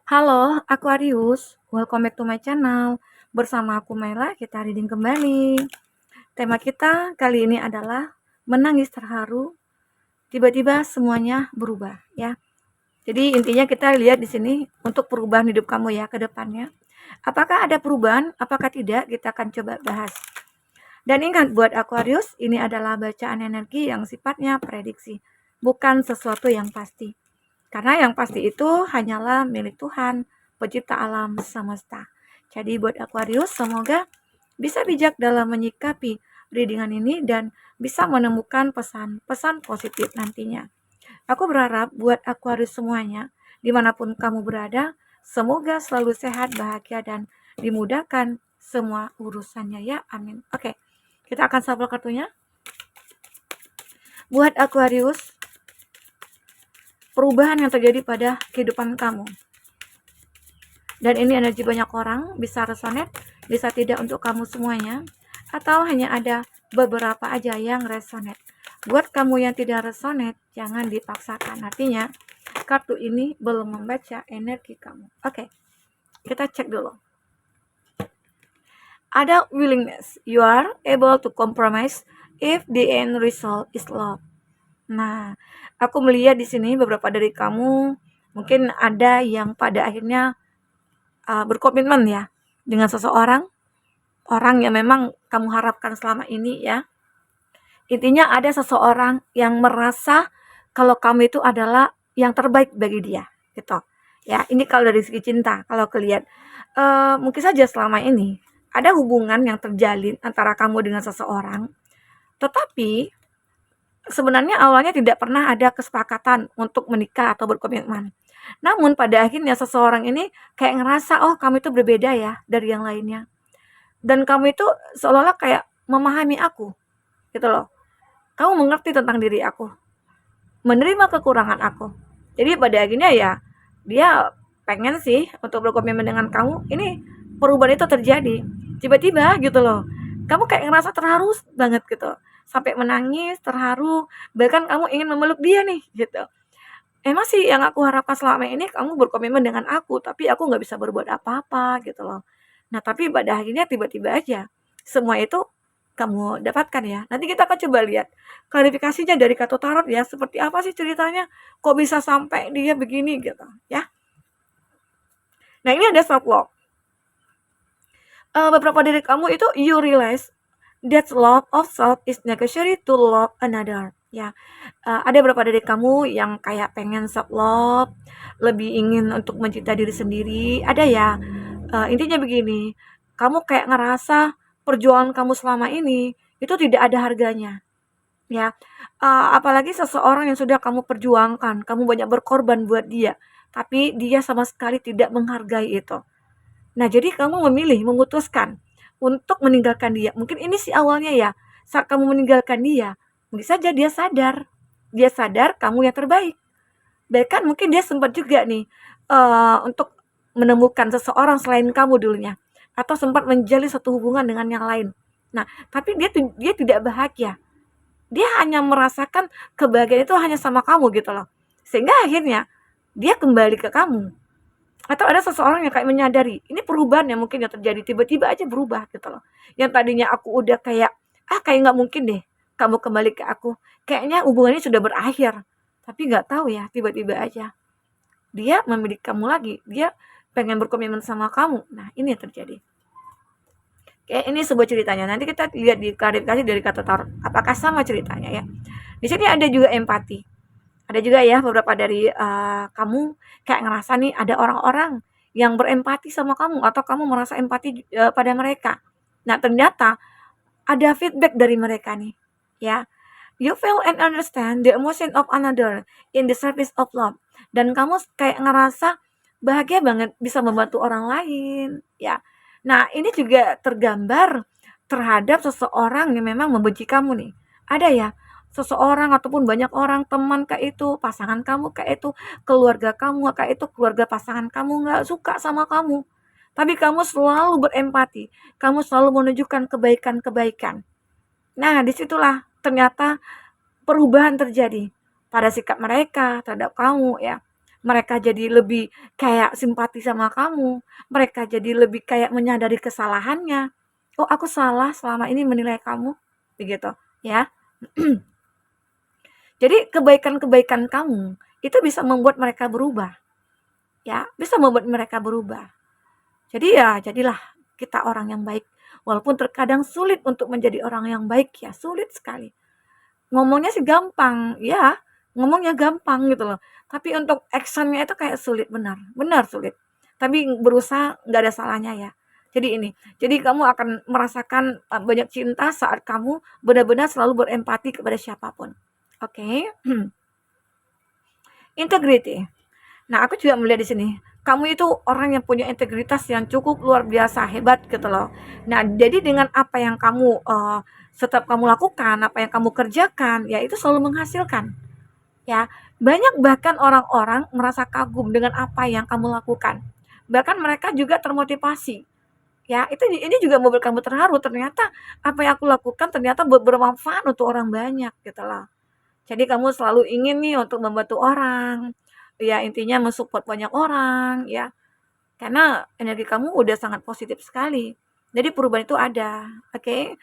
Halo Aquarius, welcome back to my channel. Bersama aku Mela, kita reading kembali. Tema kita kali ini adalah menangis terharu, tiba-tiba semuanya berubah ya. Jadi intinya kita lihat di sini untuk perubahan hidup kamu ya ke depannya. Apakah ada perubahan? Apakah tidak? Kita akan coba bahas. Dan ingat buat Aquarius, ini adalah bacaan energi yang sifatnya prediksi, bukan sesuatu yang pasti. Karena yang pasti itu hanyalah milik Tuhan, pencipta alam semesta. Jadi buat Aquarius, semoga bisa bijak dalam menyikapi readingan ini dan bisa menemukan pesan-pesan positif nantinya. Aku berharap buat Aquarius semuanya, dimanapun kamu berada, semoga selalu sehat, bahagia, dan dimudahkan semua urusannya ya. Amin. Oke, kita akan shuffle kartunya. Buat Aquarius, perubahan yang terjadi pada kehidupan kamu. Dan ini energi banyak orang, bisa resonate, bisa tidak untuk kamu semuanya, atau hanya ada beberapa aja yang resonate. Buat kamu yang tidak resonate, jangan dipaksakan. Artinya, kartu ini belum membaca energi kamu. Oke, kita cek dulu. Ada willingness, you are able to compromise if the end result is love. Nah, aku melihat di sini beberapa dari kamu mungkin ada yang pada akhirnya berkomitmen ya dengan seseorang, orang yang memang kamu harapkan selama ini ya. Intinya ada seseorang yang merasa kalau kamu itu adalah yang terbaik bagi dia, gitu. Ya, ini kalau dari segi cinta, kalau kelihat mungkin saja selama ini ada hubungan yang terjalin antara kamu dengan seseorang, tetapi sebenarnya awalnya tidak pernah ada kesepakatan untuk menikah atau berkomitmen. Namun pada akhirnya seseorang ini kayak ngerasa, oh kamu itu berbeda ya dari yang lainnya. Dan kamu itu seolah-olah kayak memahami aku, gitu loh. Kamu mengerti tentang diri aku, menerima kekurangan aku. Jadi pada akhirnya ya, dia pengen sih untuk berkomitmen dengan kamu. Ini perubahan itu terjadi. Tiba-tiba gitu loh. Kamu kayak ngerasa terharu banget gitu. Sampai menangis, terharu, bahkan kamu ingin memeluk dia nih gitu. Emang sih yang aku harapkan selama ini kamu berkomitmen dengan aku, tapi aku nggak bisa berbuat apa-apa gitu loh. Nah, tapi pada akhirnya tiba-tiba aja semua itu kamu dapatkan ya. Nanti kita akan coba lihat klarifikasinya dari kartu tarot ya, seperti apa sih ceritanya, kok bisa sampai dia begini gitu ya. Nah, ini ada self love. Beberapa dari kamu itu you realize that love of self is necessary to love another. Ya, ada beberapa dari kamu yang kayak pengen self love, lebih ingin untuk mencintai diri sendiri. Ada ya, intinya begini, kamu kayak ngerasa perjuangan kamu selama ini itu tidak ada harganya. Ya, apalagi seseorang yang sudah kamu perjuangkan, kamu banyak berkorban buat dia, tapi dia sama sekali tidak menghargai itu. Nah, jadi kamu memilih, memutuskan untuk meninggalkan dia. Mungkin ini sih awalnya ya, saat kamu meninggalkan dia, mungkin saja dia sadar kamu yang terbaik. Bahkan mungkin dia sempat juga nih untuk menemukan seseorang selain kamu dulunya, atau sempat menjalin satu hubungan dengan yang lain. Nah, tapi dia tidak bahagia. Dia hanya merasakan kebahagiaan itu hanya sama kamu gitu loh. Sehingga akhirnya dia kembali ke kamu. Atau ada seseorang yang kayak menyadari, ini perubahan yang mungkin yang terjadi, tiba-tiba aja berubah gitu loh. Yang tadinya aku udah kayak, kayak nggak mungkin deh kamu kembali ke aku. Kayaknya hubungannya sudah berakhir. Tapi nggak tahu ya, tiba-tiba aja. Dia memiliki kamu lagi, dia pengen berkomitmen sama kamu. Nah, ini yang terjadi. Kayak ini sebuah ceritanya. Nanti kita lihat di klarifikasi dari kata tarot. Apakah sama ceritanya ya? Di sini ada juga empati. Ada juga ya beberapa dari kamu kayak ngerasa nih ada orang-orang yang berempati sama kamu atau kamu merasa empati pada mereka. Nah, ternyata ada feedback dari mereka nih, ya. You feel and understand the emotion of another in the service of love. Dan kamu kayak ngerasa bahagia banget bisa membantu orang lain, ya. Nah, ini juga tergambar terhadap seseorang yang memang membenci kamu nih. Ada ya, seseorang ataupun banyak orang, teman kayak itu, pasangan kamu kayak itu, keluarga kamu kayak itu, keluarga pasangan kamu nggak suka sama kamu. Tapi kamu selalu berempati, kamu selalu menunjukkan kebaikan-kebaikan. Nah, disitulah ternyata perubahan terjadi pada sikap mereka terhadap kamu ya. mereka jadi lebih kayak simpati sama kamu, mereka jadi lebih kayak menyadari kesalahannya. Oh, aku salah selama ini menilai kamu, begitu, ya. Jadi kebaikan-kebaikan kamu itu bisa membuat mereka berubah, ya, bisa membuat mereka berubah. Jadi ya, jadilah kita orang yang baik. Walaupun terkadang sulit untuk menjadi orang yang baik ya, sulit sekali. Ngomongnya sih gampang, ya, ngomongnya gampang gitu loh. Tapi untuk actionnya itu kayak sulit, benar, benar sulit. Tapi berusaha nggak ada salahnya ya. Jadi ini, jadi kamu akan merasakan banyak cinta saat kamu benar-benar selalu berempati kepada siapapun. Oke. Integrity. Nah, aku juga melihat di sini, kamu itu orang yang punya integritas yang cukup luar biasa hebat gitu loh. Nah, jadi dengan apa yang kamu setiap kamu lakukan, apa yang kamu kerjakan, ya itu selalu menghasilkan. Ya, banyak bahkan orang-orang merasa kagum dengan apa yang kamu lakukan. Bahkan mereka juga termotivasi. Ya, ini juga membuat kamu terharu. Ternyata apa yang aku lakukan ternyata bermanfaat untuk orang banyak gitu loh. Jadi kamu selalu ingin nih untuk membantu orang, ya intinya mensupport banyak orang ya, karena energi kamu udah sangat positif sekali. Jadi perubahan itu ada, oke?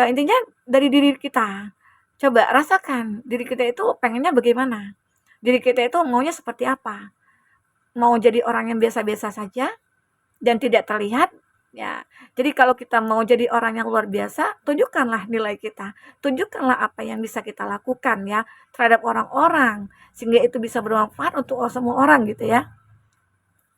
Intinya dari diri kita. Coba rasakan diri kita itu pengennya bagaimana? Diri kita itu maunya seperti apa? Mau jadi orang yang biasa-biasa saja dan tidak terlihat, ya. Jadi kalau kita mau jadi orang yang luar biasa, tunjukkanlah nilai kita, tunjukkanlah apa yang bisa kita lakukan ya terhadap orang-orang sehingga itu bisa bermanfaat untuk semua orang gitu ya.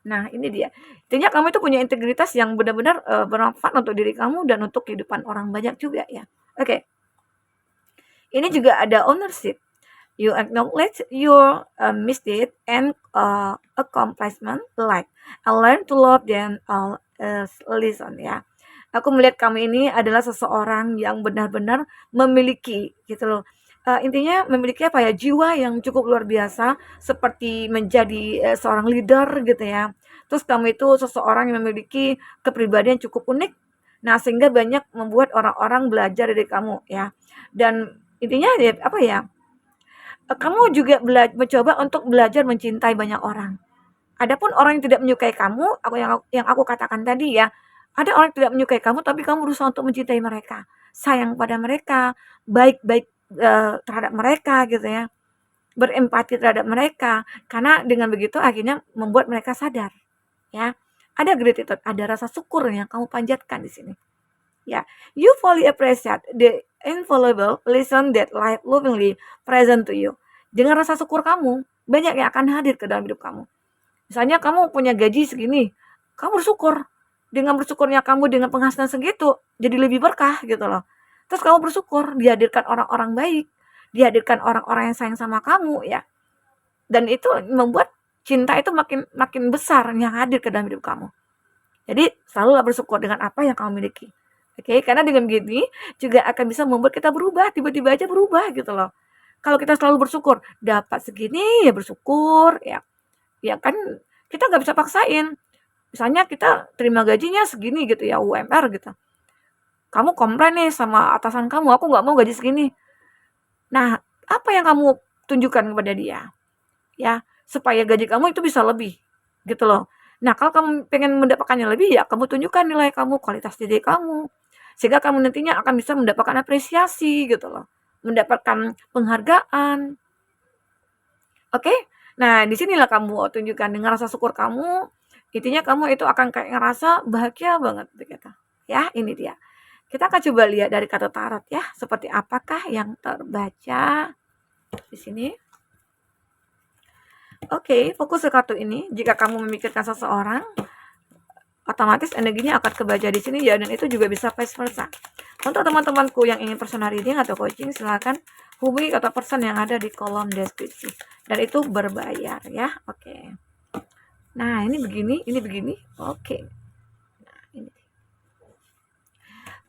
Nah, ini dia. Intinya kamu itu punya integritas yang benar-benar bermanfaat untuk diri kamu dan untuk kehidupan orang banyak juga ya. Oke. Ini juga ada ownership. You acknowledge your misdeed and accomplishment, like I learn to love them all listen ya. Aku melihat kamu ini adalah seseorang yang benar-benar memiliki gitu loh. Intinya memiliki apa ya, jiwa yang cukup luar biasa seperti menjadi seorang leader gitu ya. Terus kamu itu seseorang yang memiliki kepribadian cukup unik. Nah, sehingga banyak membuat orang-orang belajar dari kamu ya. Dan intinya ya apa ya? Kamu juga mencoba untuk belajar mencintai banyak orang. Adapun orang yang tidak menyukai kamu, yang aku katakan tadi ya, ada orang yang tidak menyukai kamu, tapi kamu berusaha untuk mencintai mereka, sayang pada mereka, baik-baik terhadap mereka gitu ya, berempati terhadap mereka, karena dengan begitu akhirnya membuat mereka sadar, ya. Ada gratitude, ada rasa syukur yang kamu panjatkan di sini. Ya, you fully appreciate the invaluable lesson that life lovingly present to you. Dengan rasa syukur kamu, banyak yang akan hadir ke dalam hidup kamu. Misalnya kamu punya gaji segini, kamu bersyukur. Dengan bersyukurnya kamu dengan penghasilan segitu, jadi lebih berkah gitu loh. Terus kamu bersyukur dihadirkan orang-orang baik, dihadirkan orang-orang yang sayang sama kamu ya. Dan itu membuat cinta itu makin makin besar yang hadir ke dalam hidup kamu. Jadi selalu bersyukur dengan apa yang kamu miliki. Oke, karena dengan begini juga akan bisa membuat kita berubah, tiba-tiba aja berubah gitu loh. Kalau kita selalu bersyukur, dapat segini ya bersyukur ya. Ya kan kita nggak bisa paksain. Misalnya kita terima gajinya segini gitu ya, UMR gitu. Kamu komplain nih sama atasan kamu, aku nggak mau gaji segini. Nah, apa yang kamu tunjukkan kepada dia? Ya, supaya gaji kamu itu bisa lebih gitu loh. Nah, kalau kamu pengen mendapatkannya lebih, ya kamu tunjukkan nilai kamu, kualitas diri kamu. Sehingga kamu nantinya akan bisa mendapatkan apresiasi gitu loh. Mendapatkan penghargaan. Oke? Nah, disinilah kamu tunjukkan dengan rasa syukur kamu, intinya kamu itu akan kayak ngerasa bahagia banget gitu. Ya, ini dia. Kita akan coba lihat dari kata tarot ya, seperti apakah yang terbaca di sini. Oke, fokus ke kartu ini. Jika kamu memikirkan seseorang, otomatis energinya akan kebaca di sini ya, dan itu juga bisa vice versa. Untuk teman-temanku yang ingin personal reading atau coaching, silakan hubungi kata person yang ada di kolom deskripsi. Dan itu berbayar ya. Oke. Nah, ini begini. Oke.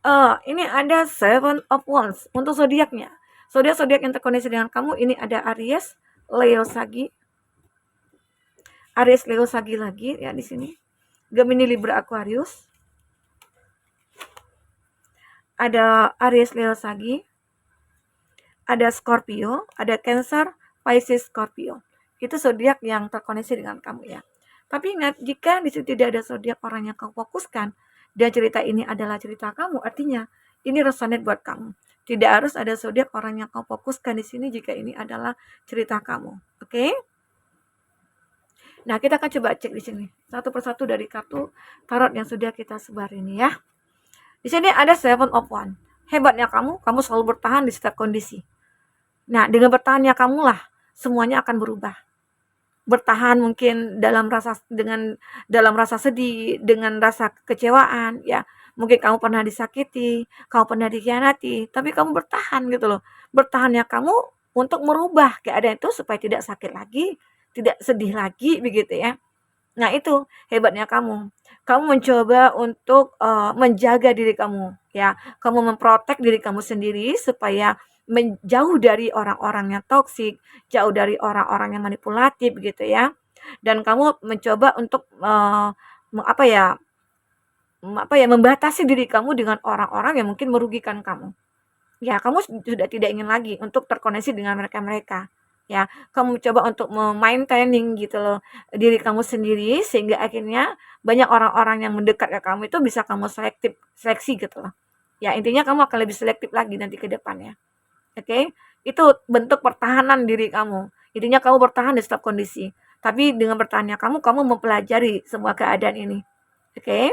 Nah, ini ada Seven of Wands untuk zodiaknya. Zodiak yang terkoneksi dengan kamu ini ada Aries, Leo, Sagi. Aries, Leo, Sagi lagi ya di sini. Gemini, Libra, Aquarius. Ada Aries, Leo, Sagi. Ada Scorpio, ada Cancer, Pisces, Scorpio. Itu zodiak yang terkoneksi dengan kamu ya. Tapi ingat, jika di situ tidak ada zodiak orang yang kamu fokuskan dan cerita ini adalah cerita kamu, artinya ini resonate buat kamu. Tidak harus ada zodiak orang yang kamu fokuskan di sini jika ini adalah cerita kamu. Oke? Nah, kita akan coba cek di sini satu persatu dari kartu tarot yang sudah kita sebar ini ya. Di sini ada Seven of Wands. Hebatnya kamu selalu bertahan di setiap kondisi. Nah, dengan bertahannya kamu lah semuanya akan berubah. Bertahan mungkin dalam rasa sedih, dengan rasa kekecewaan ya. Mungkin kamu pernah disakiti, kamu pernah dikhianati, tapi kamu bertahan gitu loh. Bertahannya kamu untuk merubah keadaan itu supaya tidak sakit lagi, tidak sedih lagi begitu ya. Nah, itu hebatnya kamu. Kamu mencoba untuk menjaga diri kamu ya. Kamu memprotek diri kamu sendiri supaya menjauh dari orang-orang yang toksik, jauh dari orang-orang yang manipulatif gitu ya. Dan kamu mencoba untuk membatasi diri kamu dengan orang-orang yang mungkin merugikan kamu. Ya, kamu sudah tidak ingin lagi untuk terkoneksi dengan mereka-mereka. Ya, kamu coba untuk maintaining gitu loh diri kamu sendiri sehingga akhirnya banyak orang-orang yang mendekat ke kamu itu bisa kamu seleksi gitu loh. Ya, intinya kamu akan lebih selektif lagi nanti ke depannya. Oke? Itu bentuk pertahanan diri kamu. Intinya kamu bertahan di setiap kondisi. Tapi dengan bertahannya kamu mempelajari semua keadaan ini. Oke?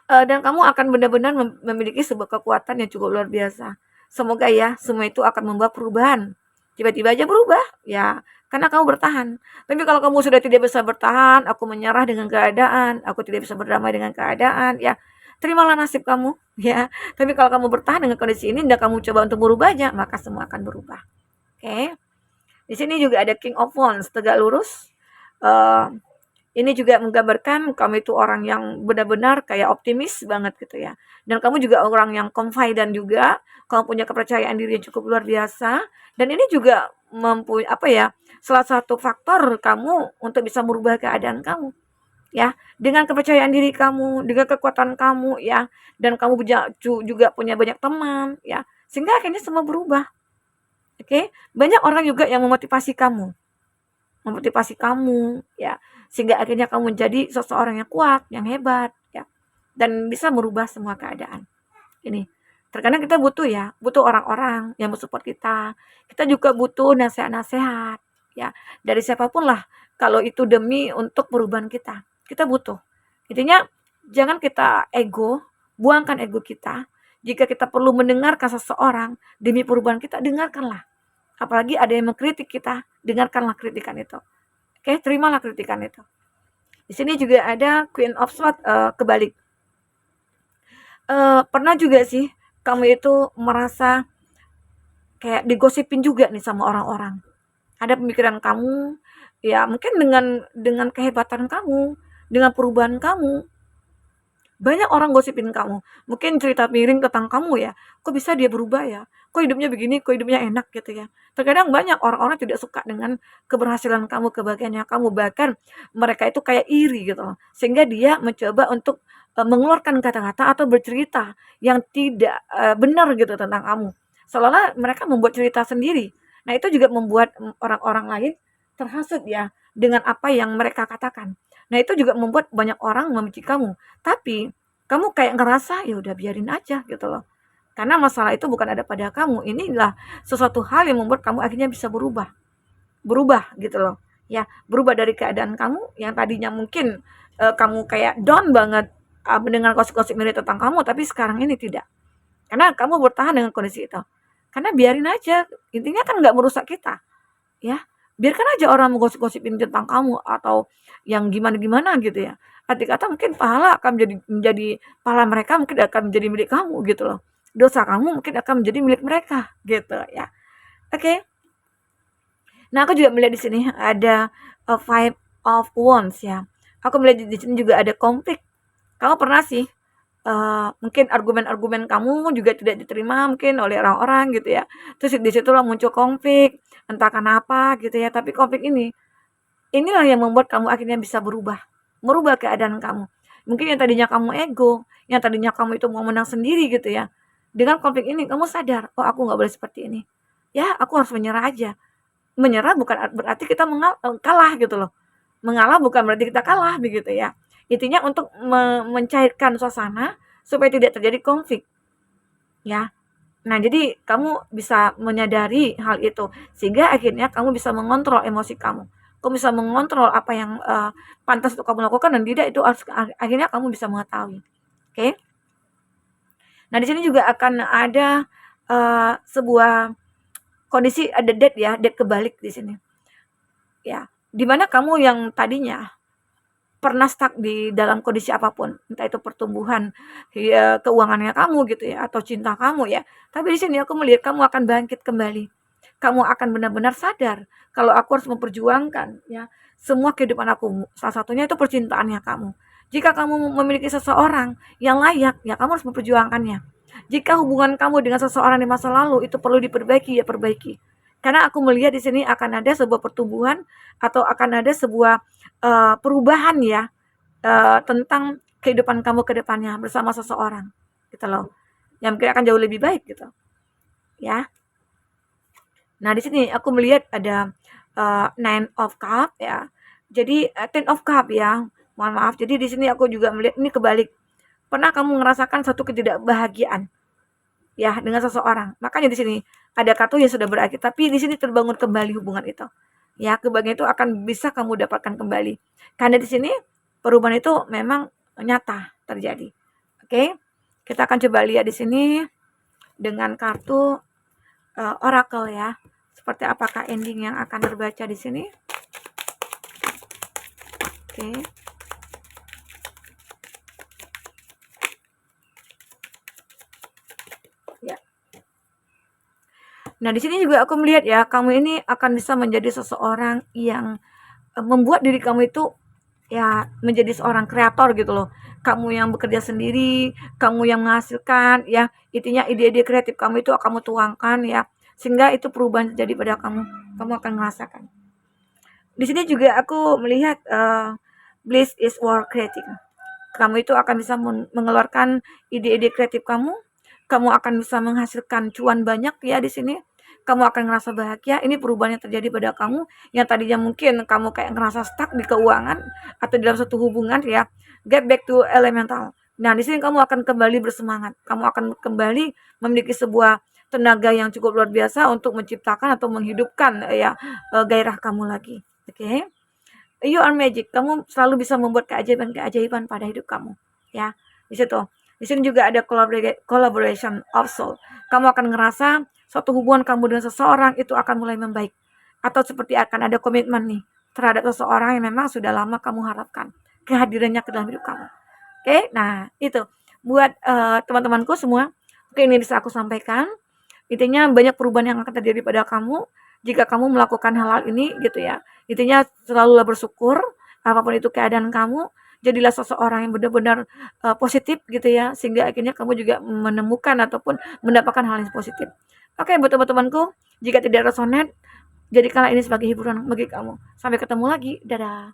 Dan kamu akan benar-benar memiliki sebuah kekuatan yang cukup luar biasa. Semoga ya semua itu akan membawa perubahan. Tiba-tiba aja berubah, ya karena kamu bertahan. Tapi kalau kamu sudah tidak bisa bertahan, aku menyerah dengan keadaan, aku tidak bisa berdamai dengan keadaan, ya terimalah nasib kamu, ya. Tapi kalau kamu bertahan dengan kondisi ini dan kamu coba untuk berubahnya, maka semua akan berubah. Oke. Di sini juga ada King of Wands, tegak lurus. Uh, ini juga menggambarkan kamu itu orang yang benar-benar kayak optimis banget gitu ya. Dan kamu juga orang yang confident juga, kamu punya kepercayaan diri yang cukup luar biasa. Dan ini juga salah satu faktor kamu untuk bisa merubah keadaan kamu. Ya, dengan kepercayaan diri kamu, dengan kekuatan kamu ya, dan kamu juga punya banyak teman ya, sehingga akhirnya semua berubah. Oke, banyak orang juga yang memotivasi kamu ya, sehingga akhirnya kamu menjadi seseorang yang kuat, yang hebat ya, dan bisa merubah semua keadaan. Ini terkadang kita butuh orang-orang yang mensupport kita. Kita juga butuh nasihat-nasihat ya dari siapapun lah, kalau itu demi untuk perubahan kita butuh. Intinya jangan kita buangkan ego kita. Jika kita perlu mendengarkan seseorang demi perubahan kita, dengarkanlah. Apalagi ada yang mengkritik kita, dengarkanlah kritikan itu. Oke, terimalah kritikan itu. Di sini juga ada Queen of Swords kebalik. Pernah juga sih kamu itu merasa kayak digosipin juga nih sama orang-orang. Ada pemikiran kamu, ya mungkin dengan kehebatan kamu, dengan perubahan kamu, banyak orang gosipin kamu. Mungkin cerita miring tentang kamu ya. Kok bisa dia berubah ya? Kok hidupnya begini, kok hidupnya enak gitu ya. Terkadang banyak orang-orang tidak suka dengan keberhasilan kamu, kebahagiaannya kamu. Bahkan mereka itu kayak iri gitu loh. Sehingga dia mencoba untuk mengeluarkan kata-kata atau bercerita yang tidak benar gitu tentang kamu. Seolah-olah mereka membuat cerita sendiri. Nah, itu juga membuat orang-orang lain terhasut ya dengan apa yang mereka katakan. Nah, itu juga membuat banyak orang membenci kamu. Tapi kamu kayak ngerasa ya udah biarin aja gitu loh. Karena masalah itu bukan ada pada kamu. Inilah sesuatu hal yang membuat kamu akhirnya bisa berubah. Berubah gitu loh. Ya, berubah dari keadaan kamu yang tadinya mungkin kamu kayak down banget mendengar gosip-gosip miring tentang kamu, tapi sekarang ini tidak. Karena kamu bertahan dengan kondisi itu. Karena biarin aja. Intinya kan nggak merusak kita. Ya, biarkan aja orang menggosip-gosipin tentang kamu atau yang gimana-gimana gitu ya. Arti kata mungkin pahala akan menjadi pahala mereka mungkin akan menjadi milik kamu gitu loh. Dosa kamu mungkin akan menjadi milik mereka gitu ya. Oke. Nah, aku juga melihat di sini ada Five of Wands ya. Aku melihat di sini juga ada konflik. Kamu pernah sih mungkin argumen-argumen kamu juga tidak diterima mungkin oleh orang-orang gitu ya. Terus di situlah muncul konflik, entah kenapa gitu ya. Tapi konflik inilah yang membuat kamu akhirnya bisa merubah keadaan kamu. Mungkin yang tadinya kamu ego, yang tadinya kamu itu mau menang sendiri gitu ya. Dengan konflik ini kamu sadar, oh aku nggak boleh seperti ini. Ya, aku harus menyerah aja. Menyerah bukan berarti kita kalah gitu loh. Mengalah bukan berarti kita kalah begitu ya. Intinya untuk mencairkan suasana supaya tidak terjadi konflik ya. Nah, jadi kamu bisa menyadari hal itu sehingga akhirnya kamu bisa mengontrol emosi kamu. Kamu bisa mengontrol apa yang pantas untuk kamu lakukan dan tidak, itu harus akhirnya kamu bisa mengetahui. Oke. Nah, di sini juga akan ada sebuah kondisi, ada death ya, death kebalik di sini. Ya, dimana kamu yang tadinya pernah stuck di dalam kondisi apapun, entah itu pertumbuhan ya, keuangannya kamu gitu ya, atau cinta kamu ya. Tapi di sini aku melihat kamu akan bangkit kembali. Kamu akan benar-benar sadar kalau aku harus memperjuangkan ya semua kehidupan aku. Salah satunya itu percintaannya kamu. Jika kamu memiliki seseorang yang layak, ya kamu harus memperjuangkannya. Jika hubungan kamu dengan seseorang di masa lalu itu perlu diperbaiki, ya perbaiki. Karena aku melihat di sini akan ada sebuah pertumbuhan atau akan ada sebuah perubahan ya tentang kehidupan kamu ke depannya bersama seseorang gitu loh. Yang mungkin akan jauh lebih baik gitu ya. Nah, di sini aku melihat ada Nine of Cup ya. Jadi Ten of Cup ya. Mohon maaf. Jadi di sini aku juga melihat ini kebalik. Pernah kamu merasakan satu ketidakbahagiaan ya dengan seseorang. Makanya di sini ada kartu yang sudah berakhir, tapi di sini terbangun kembali hubungan itu. Ya, kebahagiaan itu akan bisa kamu dapatkan kembali. Karena di sini perubahan itu memang nyata terjadi. Oke. Kita akan coba lihat di sini dengan kartu oracle ya. Seperti apakah ending yang akan terbaca di sini? Oke. Ya. Nah, di sini juga aku melihat ya, kamu ini akan bisa menjadi seseorang yang membuat diri kamu itu ya menjadi seorang kreator gitu loh. Kamu yang bekerja sendiri, kamu yang menghasilkan ya, intinya ide-ide kreatif kamu itu kamu tuangkan ya, sehingga itu perubahan terjadi pada kamu. Kamu akan merasakan. Di sini juga aku melihat bliss is worth creating. Kamu itu akan bisa mengeluarkan ide-ide kreatif kamu. Kamu akan bisa menghasilkan cuan banyak ya di sini. Kamu akan ngerasa bahagia. Ini perubahan yang terjadi pada kamu yang tadinya mungkin kamu kayak ngerasa stuck di keuangan atau dalam satu hubungan ya. Get back to elemental. Nah, di sini kamu akan kembali bersemangat. Kamu akan kembali memiliki sebuah tenaga yang cukup luar biasa untuk menciptakan atau menghidupkan ya gairah kamu lagi. Oke. Okay? You are magic. Kamu selalu bisa membuat keajaiban-keajaiban pada hidup kamu. Ya, di situ. Di sini juga ada collaboration of soul. Kamu akan ngerasa suatu hubungan kamu dengan seseorang itu akan mulai membaik. Atau seperti akan ada komitmen nih terhadap seseorang yang memang sudah lama kamu harapkan kehadirannya ke dalam hidup kamu. Oke, nah itu buat teman-temanku semua. Oke, ini bisa aku sampaikan. Intinya banyak perubahan yang akan terjadi pada kamu jika kamu melakukan hal-hal ini gitu ya. Intinya selalulah bersyukur apapun itu keadaan kamu, jadilah seseorang yang benar-benar positif gitu ya, sehingga akhirnya kamu juga menemukan ataupun mendapatkan hal yang positif. Oke, buat teman-temanku, jika tidak resonate, jadikanlah ini sebagai hiburan bagi kamu. Sampai ketemu lagi. Dadah.